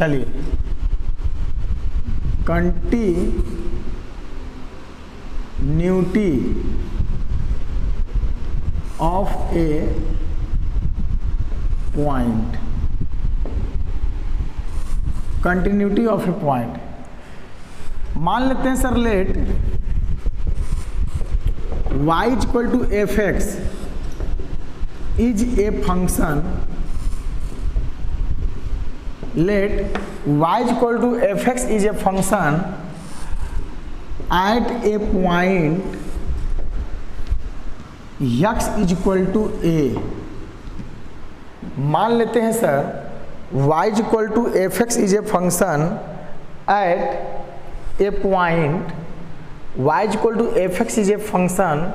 चलिए, continuity of a point, continuity of a point. मान लेते हैं sir, let y equal to F x is a function, let y equal to fx is a function at a point x is equal to a। मान लेते हैं sir, y equal to fx is a function at a point, y equal to fx is a function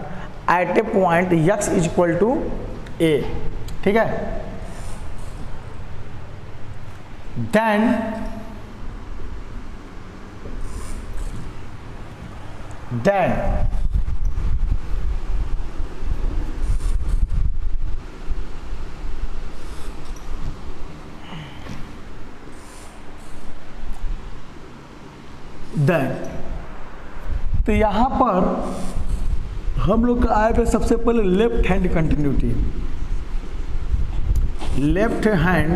at a point x is equal to a, ठीक है। then तो यहां पर हम लोग का आएगा सबसे पहले left hand continuity. Left hand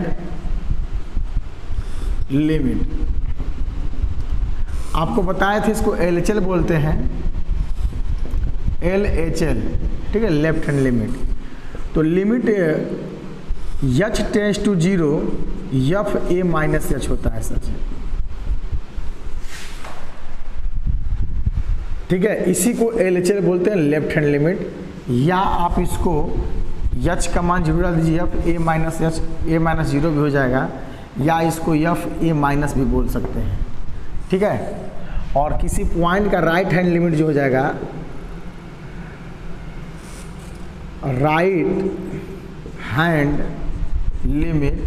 limit आपको बताए थे, इसको LHL बोलते हैं, LHL, ठीक है, लेफ्ट हैंड लिमिट। तो limit h tends to 0 f a minus h होता है सर, ठीक है। इसी को LHL बोलते हैं, लेफ्ट हैंड लिमिट। या आप इसको h का मान 0 डाल दीजिए, f a minus h, a minus 0 भी हो जाएगा, या इसको f a माइनस भी बोल सकते हैं, ठीक है। और किसी पॉइंट का राइट हैंड लिमिट जो हो जाएगा, राइट हैंड लिमिट,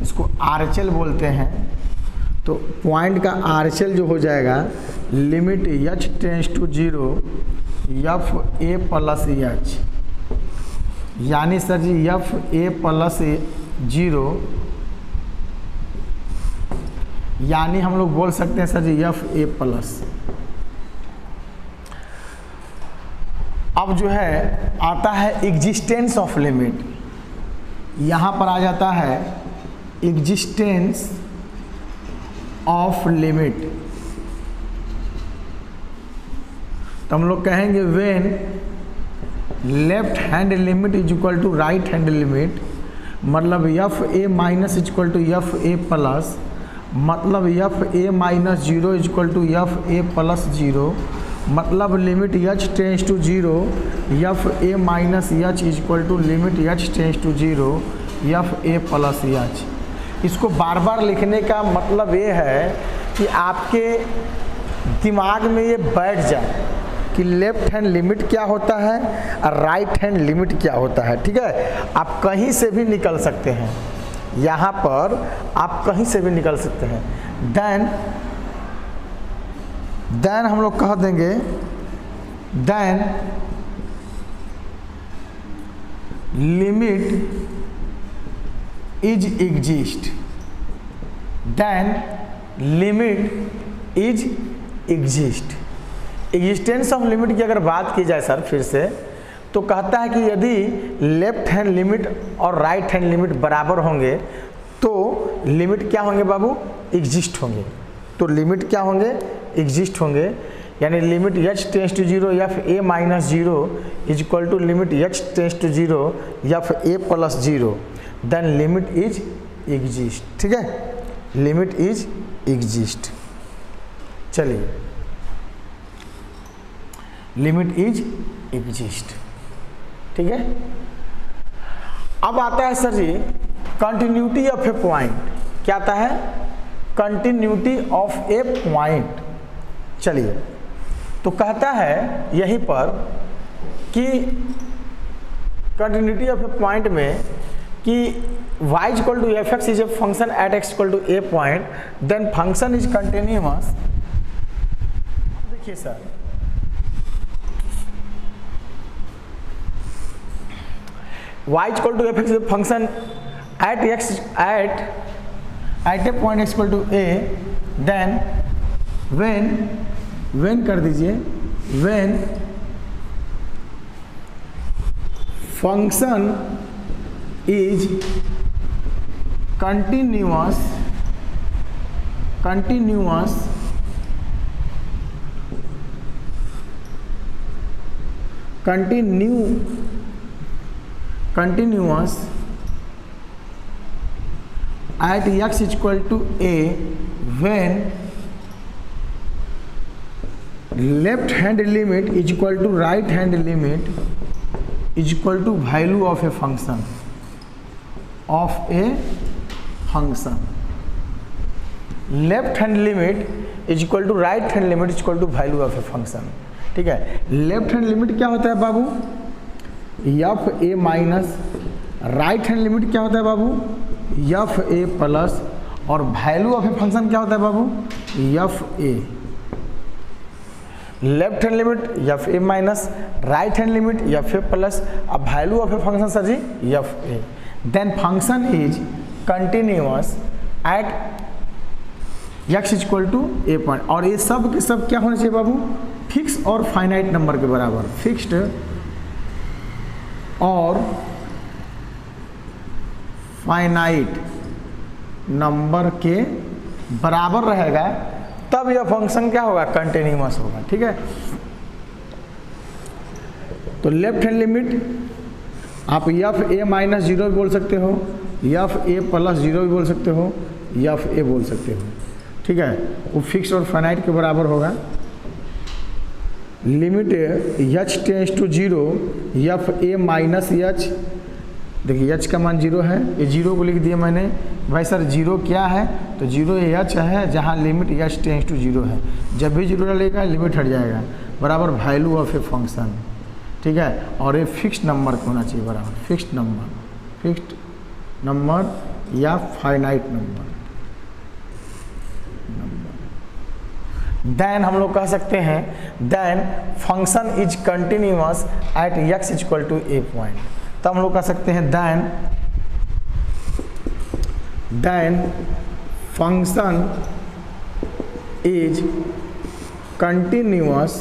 इसको RHL बोलते हैं। तो पॉइंट का RHL जो हो जाएगा, limit h tends to 0 f a plus h, यानी sir ji f a plus 0, यानी हम लोग बोल सकते हैं sir ji f a plus. अब जो है आता है एग्जिस्टेंस ऑफ लिमिट, यहाँ पर आ जाता है एग्जिस्टेंस ऑफ लिमिट। तो हम लोग कहेंगे when left hand limit is equal to right hand limit, मतलब f a minus is equal to f a plus, मतलब f a minus 0 is equal to f a plus 0, मतलब limit h tends to 0 f a minus h is equal to limit h tends to 0 f a plus h। इसको बार बार लिखने का मतलब ये है कि आपके दिमाग में ये बैठ जाए कि लेफ्ट हैंड लिमिट क्या होता है और राइट हैंड लिमिट क्या होता है, ठीक है। आप कहीं से भी निकल सकते हैं, यहाँ पर आप कहीं से भी निकल सकते हैं। देन हम लोग कह देंगे, then limit is exist, then limit is exist. Existence of limit की अगर बात की जाए सर फिर से, तो कहता है कि यदि लेफ्ट हैंड लिमिट और राइट हैंड लिमिट बराबर होंगे तो लिमिट क्या होंगे बाबू, एग्जिस्ट होंगे। तो लिमिट क्या होंगे, एग्जिस्ट होंगे, यानी limit h tends to 0 f a minus 0 is equal to limit h tends to 0 f a plus 0, then limit is exist, ठीक है, लिमिट इज एग्जिस्ट। चलिए, लिमिट इज एग्जिस्ट, ठीक है। अब आता है sir ji continuity of a point. क्या आता है, कंटिन्यूटी ऑफ ए पॉइंट। चलिए, तो कहता है यहीं पर कि कंटिन्यूटी ऑफ ए पॉइंट में कि y equal to F x is a function at x equal to A point, then function is continuous. देखिए sir, y equal to F x is a function at at a point x equal to A, then when कर दीजिए, when function is continuous at x equal to a, when left hand limit is equal to right hand limit is equal to value of a function, left hand limit is equal to right hand limit is equal to value of a function. ठीक है, left hand limit क्या होता है बाबू, f ए minus, right hand limit क्या होता है बाबू, एफ ए प्लस, और वैल्यू ऑफ ए फंक्शन क्या होता है बाबू, f a. Left hand limit f A minus, right hand limit f A plus, अब value of a function sir ji F A. Then function is continuous at x is equal to A point, और ये सब के सब क्या होने चाहिए बाबू, फिक्स और फाइनाइट नंबर के बराबर, फिक्स्ड और फाइनाइट नंबर के बराबर रहेगा, तब यह फंक्शन क्या होगा, कंटिन्यूअस होगा। ठीक है, तो लेफ्ट हैंड लिमिट आप एफ ए माइनस जीरो भी बोल सकते हो, एफ ए प्लस जीरो भी बोल सकते हो, एफ ए बोल सकते हो। ठीक है, वो फिक्स और फाइनाइट के बराबर होगा। Limit H tends to zero, F A minus H, देखिए एच का मान जीरो है, ये जीरो को लिख दिया मैंने। भाई सर जीरो क्या है, तो जीरो एच है जहाँ limit H tends to zero है, जब भी जीरो डालेगा लिमिट हट जाएगा, बराबर वैल्यू ऑफ ए फंक्शन। ठीक है, और ये फिक्स्ड नंबर का होना चाहिए बराबर, फिक्स्ड नंबर या फाइनाइट नंबर। देन हम लोग कह सकते हैं, then function is continuous at x is equal to A point, तब हम लोग कह सकते हैं then function is continuous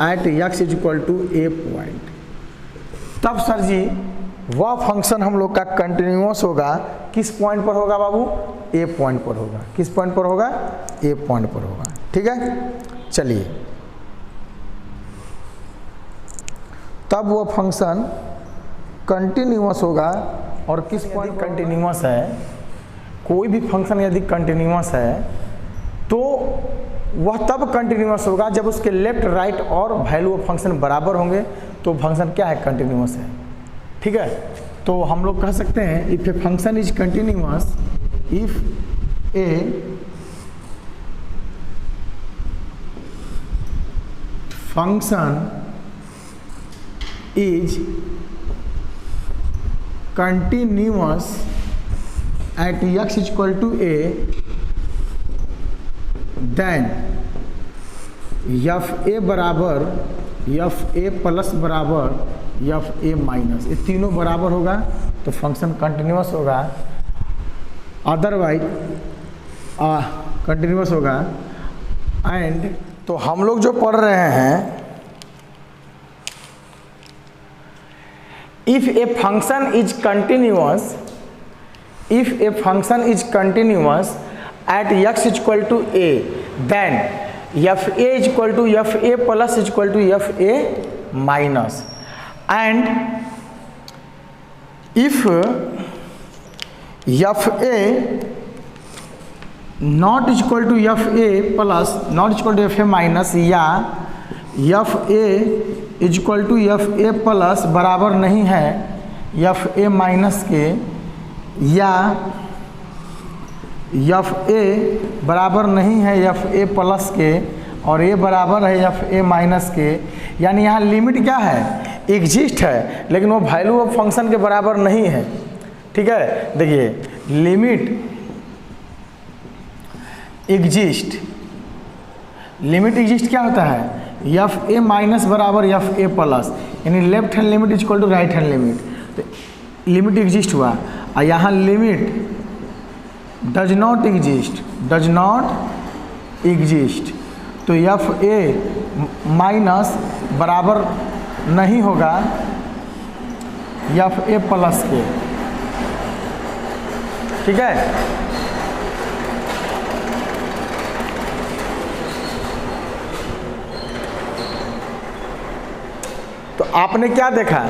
at x is equal to A point. तब सर जी वह फंक्शन हम लोग का कंटिन्यूअस होगा, किस पॉइंट पर होगा बाबू, ए पॉइंट पर होगा। किस पॉइंट पर होगा, ए पॉइंट पर होगा। ठीक है, चलिए तब वो फंक्शन कंटिन्यूअस होगा, और किस पॉइंट कंटिन्यूअस है, कोई भी फंक्शन यदि कंटिन्यूअस है तो वह तब कंटिन्यूअस होगा जब उसके लेफ्ट राइट और वैल्यू ऑफ फंक्शन बराबर होंगे, तो फंक्शन क्या है, कंटिन्यूअस है। ठीक है, तो हम लोग कह सकते हैं if a function is continuous, if a function is continuous at x is equal to A, then F A बराबर एफ ए प्लस बराबर एफ ए माइनस, ये तीनों बराबर होगा तो फंक्शन कंटिन्यूअस होगा, अदरवाइज कंटिन्यूअस होगा। एंड तो हम लोग जो पढ़ रहे हैं, if a function is continuous, if a function is continuous at x is equal to A, then F A is equal to f A plus is equal to f A minus, and if f a not is equal to f A plus not equal to f A minus, या f A is equal to f A plus बराबर नहीं है F ए minus के, या f A बराबर नहीं है F ए plus के, और ए बराबर है एफ ए माइनस के, यानी यहाँ लिमिट क्या है, एग्जिस्ट है, लेकिन वो वैल्यू ऑफ फंक्शन के बराबर नहीं है। ठीक है, देखिए लिमिट एग्जिस्ट, लिमिट एग्जिस्ट क्या होता है, एफ ए माइनस बराबर एफ ए प्लस, यानी left hand limit is equal to right hand limit, तो लिमिट एग्जिस्ट हुआ। और यहाँ लिमिट डज नॉट एग्जिस्ट, तो एफ ए माइनस बराबर नहीं होगा एफ ए प्लस के। ठीक है, तो आपने क्या देखा,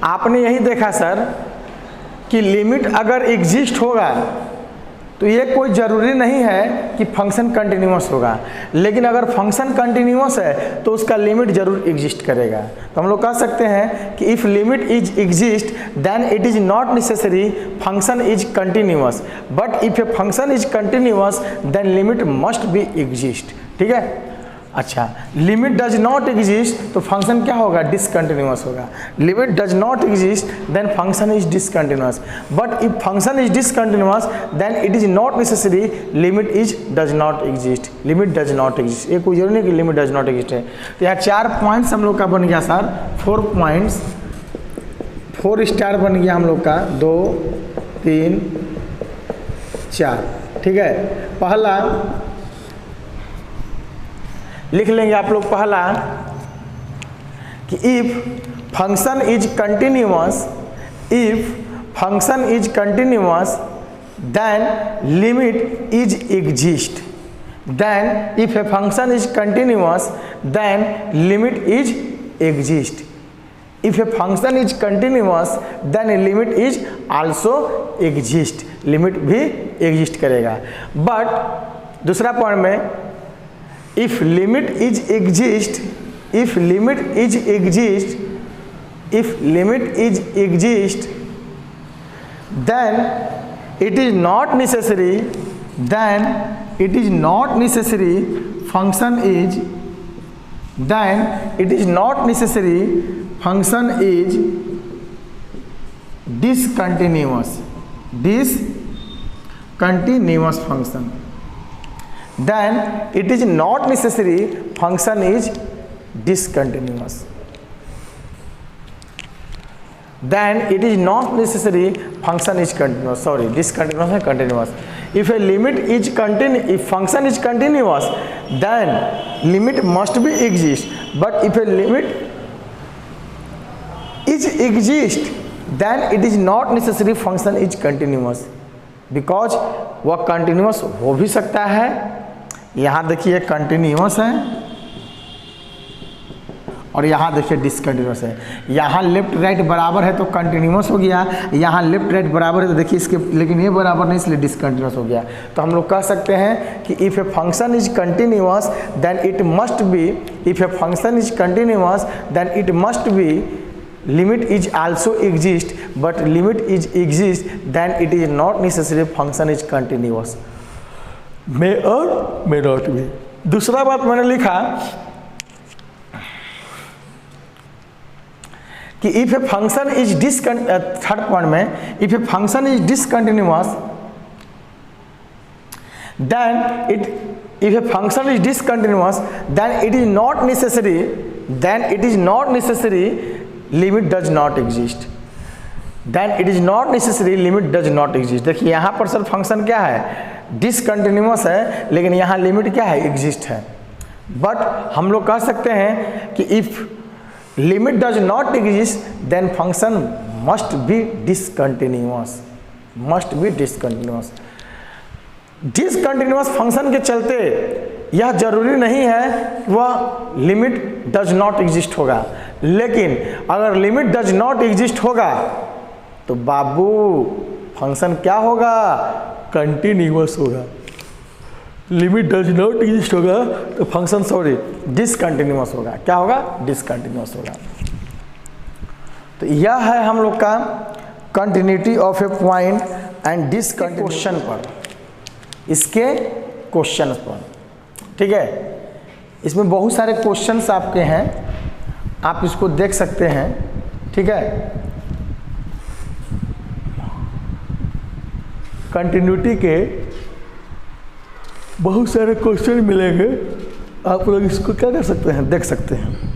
आपने यही देखा सर कि लिमिट अगर एग्जिस्ट होगा तो ये कोई ज़रूरी नहीं है कि फंक्शन कंटिन्यूअस होगा, लेकिन अगर फंक्शन कंटिन्यूअस है तो उसका लिमिट जरूर एग्जिस्ट करेगा। तो हम लोग कह सकते हैं कि if limit is exist then it is not necessary function is continuous, but if a function is continuous then limit must be exist. ठीक है, अच्छा, लिमिट डज नॉट एग्जिस्ट तो फंक्शन क्या होगा, डिसकंटिन्यूअस होगा। Limit does not exist then function is discontinuous, but if function is discontinuous then it is not necessary limit is does not exist. Limit does not exist, ये कोई जरूरी नहीं कि limit does not exist है। तो यहाँ 4 points हम लोग का बन गया सर, 4 पॉइंट्स, 4 स्टार बन गया हम लोग का, 2 3 4। ठीक है, पहला लिख लेंगे आप लोग, पहला कि if function is continuous, if function is continuous then limit is exist, then if a function is continuous then limit is exist, if a function is continuous then limit is also exist, limit भी exist करेगा। But दूसरा point में if limit is exist, if limit is exist, if limit is exist then it is not necessary, then it is not necessary function is, then it is not necessary function is discontinuous, discontinuous function, then it is not necessary function is discontinuous, then it is not necessary function is continuous, sorry discontinuous and continuous. If a limit is if function is continuous then limit must be exist, but if a limit is exist then it is not necessary function is continuous, because वह continuous हो भी सकता है। यहाँ देखिए continuous है और यहाँ देखिए डिसकंटिन्यूअस है। यहाँ लेफ्ट राइट बराबर है तो कंटिन्यूअस हो गया, यहाँ लेफ्ट राइट बराबर है तो देखिए इसके, लेकिन ये बराबर नहीं इसलिए डिसकंटिन्यूअस हो गया। तो हम लोग कह सकते हैं कि if a function is continuous then it must be, if a function is continuous then it must be limit is also exist, but limit is exist then it is not necessary function is continuous, may or may not be। दूसरा बात मैंने लिखा कि if a function is third point में if a function is discontinuous then if a function is discontinuous then it is not necessary, then it is not necessary limit does not exist, then it is not necessary limit does not exist. देखिए यहाँ पर sir function क्या है, discontinuous है, लेकिन यहाँ limit क्या है, एग्जिस्ट है। बट हम लोग कह सकते हैं कि if limit does not exist then function must be discontinuous, must be discontinuous. Discontinuous function के चलते यह जरूरी नहीं है कि वह लिमिट डज नॉट एग्जिस्ट होगा, लेकिन अगर लिमिट डज नॉट एग्जिस्ट होगा तो बाबू फंक्शन क्या होगा, कंटिन्यूअस होगा। लिमिट डज नॉट एग्जिस्ट होगा तो फंक्शन सॉरी डिसकंटिन्यूअस होगा। क्या होगा, डिसकंटिन्यूअस होगा। तो यह है हम लोग का continuity of a point and discontinuity question पर, इसके क्वेश्चन पर। ठीक है, इसमें बहुत सारे क्वेश्चंस आपके हैं, आप इसको देख सकते हैं। ठीक है, कंटिन्यूटी के बहुत सारे क्वेश्चन मिलेंगे, आप लोग इसको क्या कर सकते हैं, देख सकते हैं।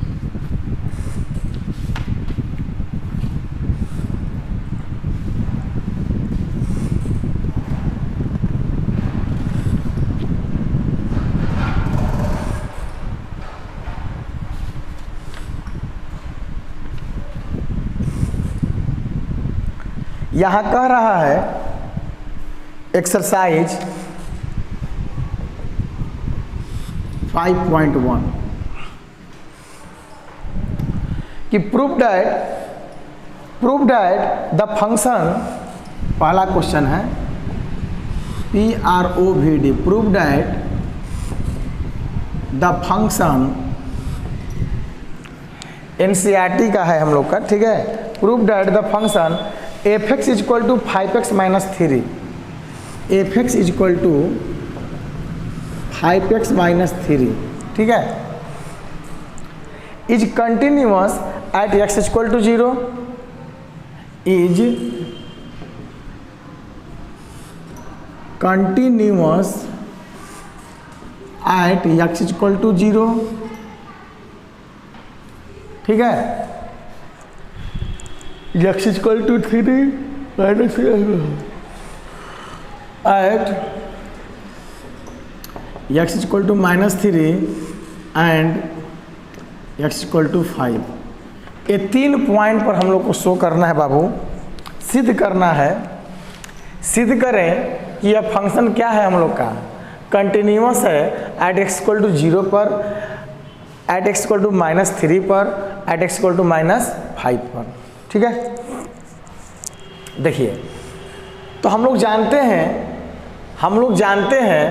यहाँ कह रहा है एक्सरसाइज 5.1 कि प्रूव दैट द फंक्शन, पहला क्वेश्चन है PROVD, prove that the function, NCERT का है हम लोग का, ठीक है। Prove that the function fx equal to 5x minus 3, fx equal to 5x minus 3, ठीक है, is continuous at x equal to 0, is continuous at x equal to 0, ठीक है, x equal to 3 minus at x equal to minus 3 and x equal to 5। ये 3 point पर हम लोग को show करना है बाबू, सिद्ध करना है। सिद्ध करें कि यह फंक्शन क्या है हम लोग का, कंटिन्यूअस है एट x इक्वल टू 0 पर, at x equal to minus 3 पर, at x equal to minus 5 पर, ठीक है। देखिए, तो हम लोग जानते हैं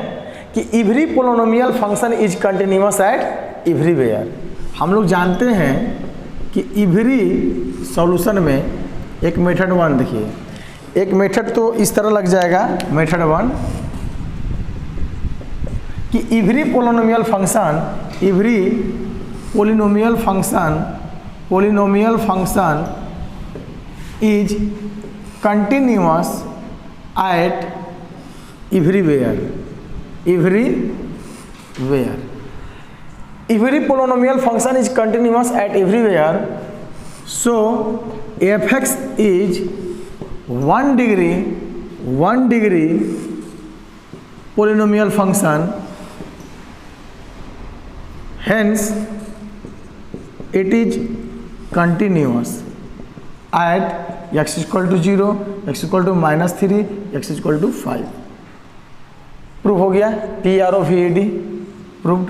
कि every polynomial function is continuous eight everywhere. हम लोग जानते हैं कि एवरी सॉल्यूशन में एक मेथड 1, देखिए एक मेथड तो इस तरह लग जाएगा, मेथड 1 कि every polynomial function is continuous eight everywhere. Every polynomial function is continuous at everywhere, so fx is 1 degree polynomial function, hence it is continuous at x equal to 0, x equal to minus 3, x equal to 5। Prove हो गया, PROVD proved.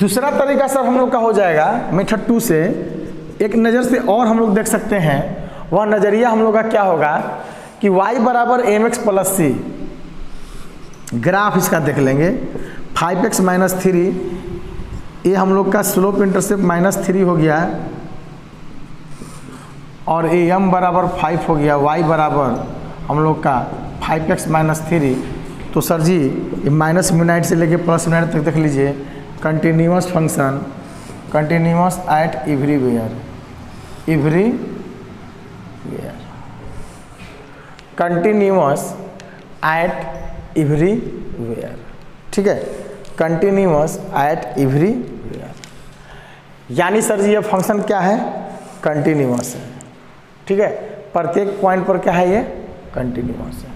दूसरा तरीका sir हम लोग का हो जाएगा method 2 से, एक नज़र से और हम लोग देख सकते हैं। वह नज़रिया हम लोग का क्या होगा कि y बराबर mx प्लस c, ग्राफ इसका देख लेंगे। 5x माइनस 3, ये हम लोग का स्लोप इंटरसेप्ट माइनस 3 हो गया, और ये m बराबर 5 हो गया, y बराबर हम लोग का 5x माइनस 3। तो सर जी ये माइनस मिनट से लेके प्लस मिनट तक देख लीजिए, continuous function, continuous at everywhere, continuous at everywhere, ठीक है, कंटिन्यूअस एट एवरीवेयर। यानी सर जी ये फंक्शन क्या है, कंटिन्यूअस है, ठीक है, प्रत्येक पॉइंट पर क्या है, ये कंटिन्यूअस है।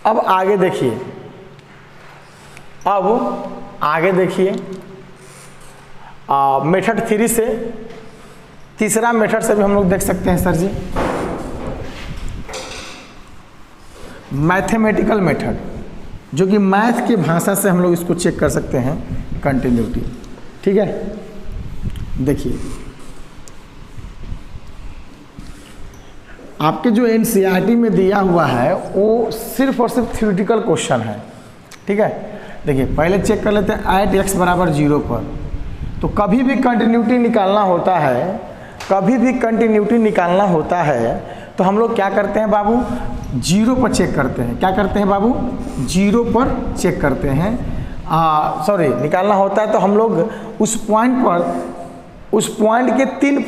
अब आगे देखिए, मेथड 3 से तीसरा मेथड से भी हम लोग देख सकते हैं सर जी, मैथमेटिकल मेथड, जो कि मैथ की भाषा से हम लोग इसको चेक कर सकते हैं कंटिन्यूटी, ठीक है। देखिए आपके जो NCERT में दिया हुआ है वो सिर्फ और सिर्फ थ्योरेटिकल क्वेश्चन है, ठीक है। देखिए पहले चेक कर लेते हैं एट x बराबर 0 पर। तो कभी भी कंटिन्यूटी निकालना होता है, तो हम लोग क्या करते हैं बाबू, 0 पर चेक करते हैं। क्या करते हैं बाबू, 0 पर चेक करते हैं। निकालना होता है तो हम लोग उस पॉइंट के 3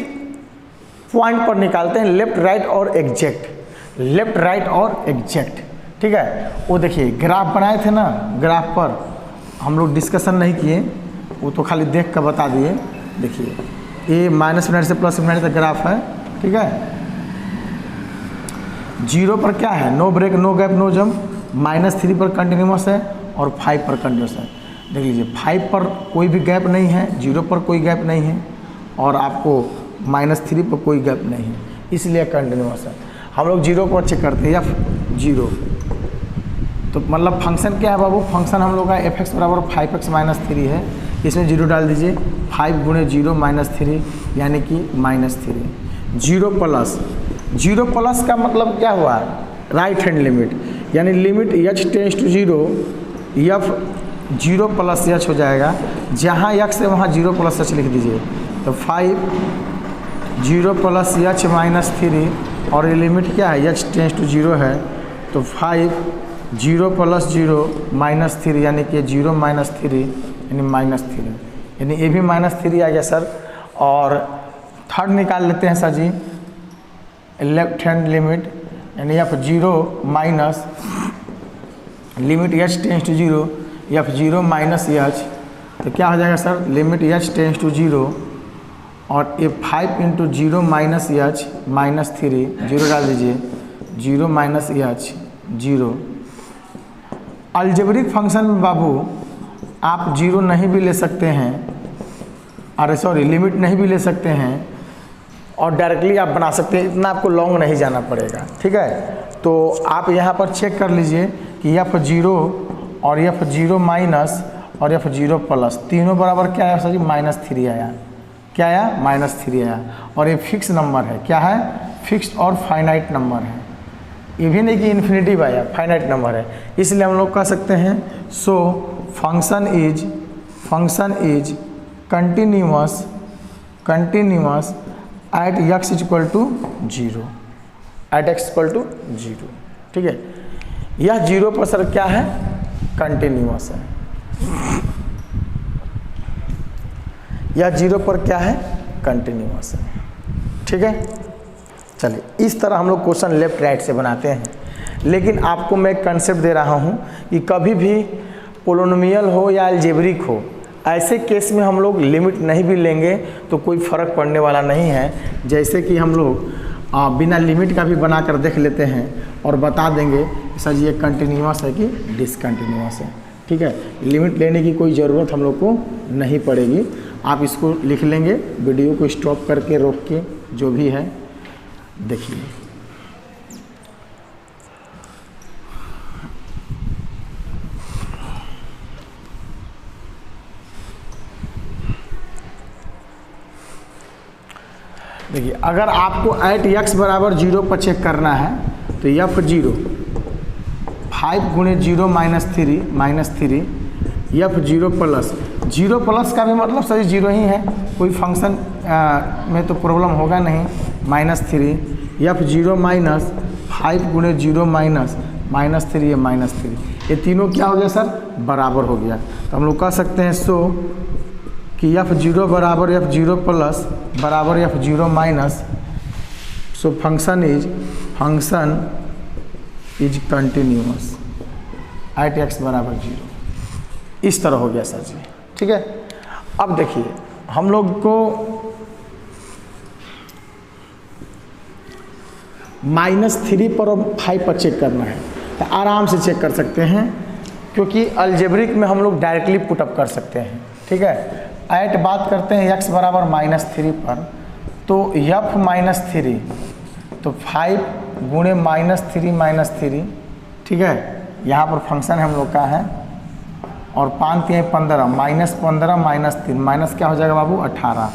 पॉइंट पर निकालते हैं, लेफ्ट राइट और एग्जैक्ट, ठीक है। वो देखिए ग्राफ बनाए थे ना, ग्राफ पर हम लोग डिस्कशन नहीं किए, वो तो खाली देख कर बता दिए। देखिए ये माइनस मिनट से प्लस मिनट तक ग्राफ है, ठीक है। 0 पर क्या है, no break no gap no jump, -3 पर कंटिन्यूअस है और 5 पर कंटिन्यूअस है। देख लीजिए 5 पर कोई भी गैप नहीं है, 0 पर कोई गैप नहीं है और आपको -3 पर कोई गैप नहीं है। इसलिए कंटिन्यूअस है। हम लोग जीरो को चेक करते हैं, एफ जीरो, तो मतलब फंक्शन क्या है बाबू, फंक्शन हम लोग का एफ एक्स बराबर 5x माइनस 3 है, इसमें जीरो डाल दीजिए, 5 गुणे 0 माइनस 3 यानी कि -3। जीरो प्लस का मतलब क्या हुआ, राइट हैंड लिमिट, यानी limit h tends to 0, f 0 plus h हो जाएगा, जहाँ x है वहाँ 0 प्लस h लिख दीजिए, तो 5 0 प्लस h माइनस 3, और ये लिमिट क्या है, h टेंस टू 0 है, तो 5 0 प्लस 0 माइनस 3 यानी कि 0 माइनस 3 यानी -3, यानी ये भी -3 आ गया सर। और थर्ड निकाल लेते हैं sir ji, left hand limit, यानी f 0 minus limit h tends to 0, f 0 minus h, तो क्या हो जाएगा sir, limit h tends to 0 और ये 5 इंटू 0 माइनस h माइनस 3, 0 डाल दीजिए, 0 माइनस h 0। अलजेब्रिक फंक्शन में बाबू आप 0 नहीं भी ले सकते हैं, अरे सॉरी लिमिट नहीं भी ले सकते हैं, और डायरेक्टली आप बना सकते हैं, इतना आपको लॉन्ग नहीं जाना पड़ेगा, ठीक है। तो आप यहाँ पर चेक कर लीजिए कि एफ 0 और एफ 0 माइनस और एफ 0 प्लस तीनों बराबर क्या है सर जी, -3 आया, क्या आया, -3 आया, और ये फिक्स नंबर है, क्या है, फिक्स्ड और फाइनाइट नंबर है, ये भी नहीं कि इन्फिनिटिव आया, फाइनाइट नंबर है, इसलिए हम लोग कह सकते हैं so function is continuous at x equal to 0, at x equal to 0, ठीक है। यह 0 पर सर क्या है, कंटिन्यूअस है, यह 0 पर क्या है, कंटिन्यूअस है, ठीक है। चलिए इस तरह हम लोग क्वेश्चन लेफ्ट राइट से बनाते हैं, लेकिन आपको मैं एक कंसेप्ट दे रहा हूँ कि कभी भी पोलिनोमियल हो या अलजेब्रिक हो, ऐसे केस में हम लोग लिमिट नहीं भी लेंगे तो कोई फ़र्क पड़ने वाला नहीं है। जैसे कि हम लोग बिना लिमिट का भी बना कर देख लेते हैं और बता देंगे कि सर ये कंटिन्यूअस है कि डिसकंटिन्यूअस है, ठीक है। लिमिट लेने की कोई ज़रूरत हम लोग को नहीं पड़ेगी, आप इसको लिख लेंगे, वीडियो को स्टॉप करके रोक के जो भी है देखिए। देखिए अगर आपको एट x बराबर 0 पर चेक करना है तो एफ 0 5 गुणे 0 माइनस 3 एफ 0 प्लस 0 प्लस का भी मतलब सही 0 ही है, कोई फंक्शन में तो प्रॉब्लम होगा नहीं, -3 एफ 0 माइनस 5 गुणे 0 माइनस 3 ये -3, ये तीनों क्या हो गया सर, बराबर हो गया। तो हम लोग कह सकते हैं सो कि एफ 0 बराबर एफ 0 प्लस बराबर F 0 minus, so function is continuous at x बराबर 0, इस तरह हो गया सर जी, ठीक है। अब देखिए हम लोग को -3 पर और 5 पर चेक करना है, तो आराम से चेक कर सकते हैं, क्योंकि अलजेब्रिक में हम लोग डायरेक्टली पुटअप कर सकते हैं, ठीक है। ऐट बात करते हैं x बराबर -3 पर, तो एफ -3 तो 5 गुणे -3, ठीक है, यहाँ पर फंक्शन हम लोग का है, और 5 3 15 -15 -3 माइनस क्या हो जाएगा बाबू 18,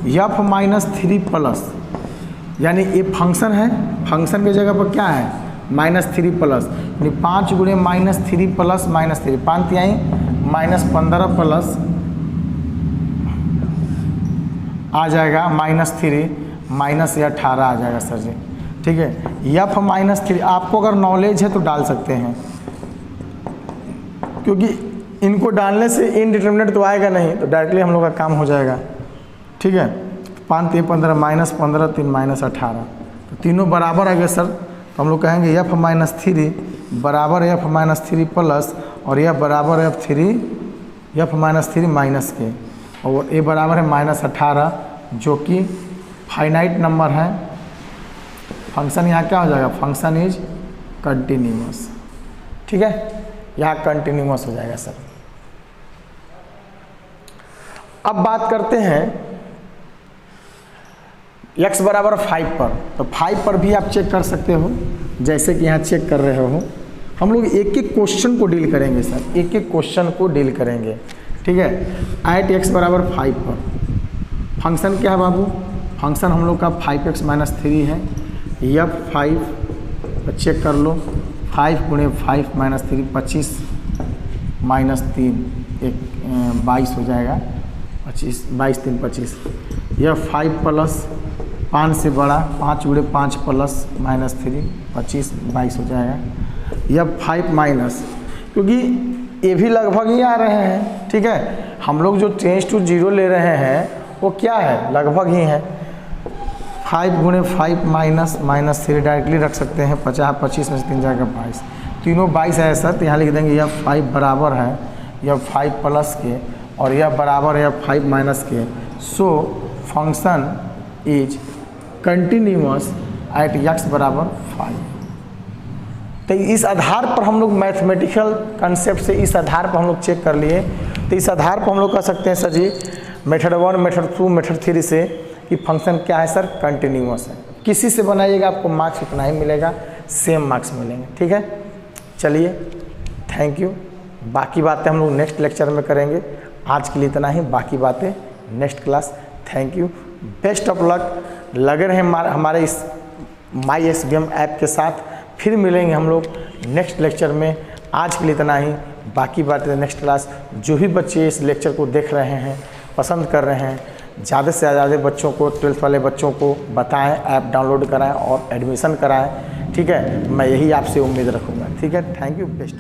एफ -3 प्लस, यानी ये फंक्शन है, फंक्शन की जगह पर क्या है -3 प्लस, यानी 5 गुणे -3 प्लस -3, 5 3 -15 प्लस आ जाएगा -3 माइनस या 18 आ जाएगा सर जी, ठीक है। एफ -3 आपको अगर नॉलेज है तो डाल सकते हैं, क्योंकि इनको डालने से इनडिटरमिनेट तो आएगा नहीं, तो डायरेक्टली हम लोग का काम हो जाएगा, ठीक है। 5 3 15 -15 3 -18, तो तीनों बराबर आ गए सर, तो हम लोग कहेंगे एफ -3 बराबर एफ -3 प्लस, और यह बराबर एफ -3 माइनस के, और ए बराबर है -18, जो कि फाइनाइट नंबर है। फंक्शन यहाँ क्या हो जाएगा, फंक्शन इज कंटिन्यूअस, ठीक है, यहाँ कंटिन्यूअस हो जाएगा सर। अब बात करते हैं x बराबर 5 पर, तो 5 पर भी आप चेक कर सकते हो जैसे कि यहाँ चेक कर रहे हो। हम लोग एक एक क्वेश्चन को डील करेंगे सर, एक एक क्वेश्चन को डील करेंगे, ठीक है। एट x बराबर 5 पर फंक्शन क्या है बाबू, फंक्शन हम लोग का 5x - 3 है। यह 5 चेक कर लो, 5 गुणे 5 - 3 25 - 3 22 हो जाएगा, 25 22 3 25। यह 5 प्लस 5 से बड़ा 5 गुणे 5 प्लस -3 25 22 हो जाएगा। यह 5 माइनस, क्योंकि ये भी लगभग ही आ रहे हैं, ठीक है। हम लोग जो टेंस टू 0 ले रहे हैं वो क्या है, लगभग ही है। 5 गुणे 5 माइनस -3 डायरेक्टली रख सकते हैं, 50 25 में से 3 जाएगा 22, तीनों 22 है सर, तो यहाँ लिख देंगे यह 5 बराबर है यह 5 प्लस के और यह बराबर है 5 माइनस के। सो function is continuous at x बराबर 5। तो इस आधार पर हम लोग मैथमेटिकल कंसेप्ट से इस आधार पर हम लोग चेक कर लिए। तो इस आधार पर हम लोग कह सकते हैं सर जी मेथड 1 मेथड 2 मेथड 3 से कि फंक्शन क्या है सर, कंटिन्यूअस है। किसी से बनाइएगा आपको मार्क्स उतना ही मिलेगा, सेम मार्क्स मिलेंगे, ठीक है। चलिए थैंक यू, बाकी बातें हम लोग नेक्स्ट लेक्चर में करेंगे। आज के लिए इतना ही, बाकी बातें next class. Thank you, best of luck. लगे रहे हमारे इस MySBM ऐप के साथ, फिर मिलेंगे हम लोग नेक्स्ट लेक्चर में। आज के लिए इतना ही, बाकी बातें नेक्स्ट क्लास। जो भी बच्चे इस लेक्चर को देख रहे हैं, पसंद कर रहे हैं, ज़्यादा से ज़्यादा बच्चों को, 12th वाले बच्चों को बताएं, ऐप डाउनलोड कराएं और एडमिशन कराएं, ठीक है। मैं यही आपसे उम्मीद रखूँगा, ठीक है। Thank you, best.